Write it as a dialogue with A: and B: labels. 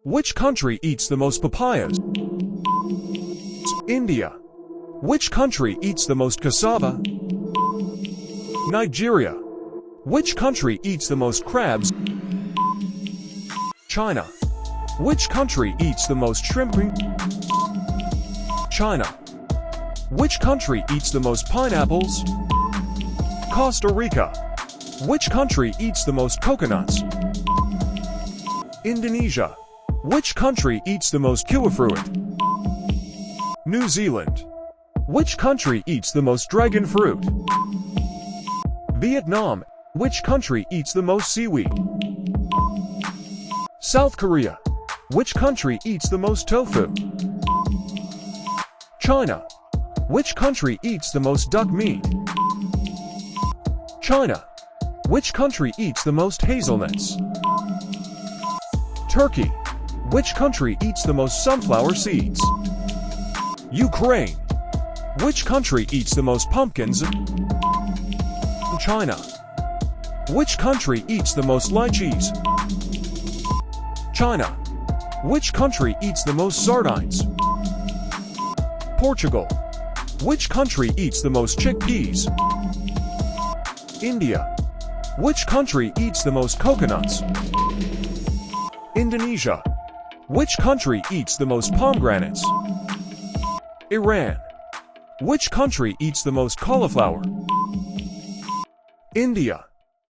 A: Which country eats the most papayas? India. Which country eats the most cassava? Nigeria. Which country eats the most crabs? China. Which country eats the most shrimp? China. Which country eats the most pineapples? Costa Rica. Which country eats the most coconuts? Indonesia. Which country eats the most kiwifruit? New Zealand. Which country eats the most dragon fruit? Vietnam. Which country eats the most seaweed? South Korea. Which country eats the most tofu? China. Which country eats the most duck meat? China. Which country eats the most hazelnuts? Turkey. Which country eats the most sunflower seeds? Ukraine. Which country eats the most pumpkins? China. Which country eats the most lychees? China. Which country eats the most sardines? Portugal. Which country eats the most chickpeas? India. Which country eats the most coconuts? Indonesia. Which country eats the most pomegranates? Iran. Which country eats the most cauliflower? India.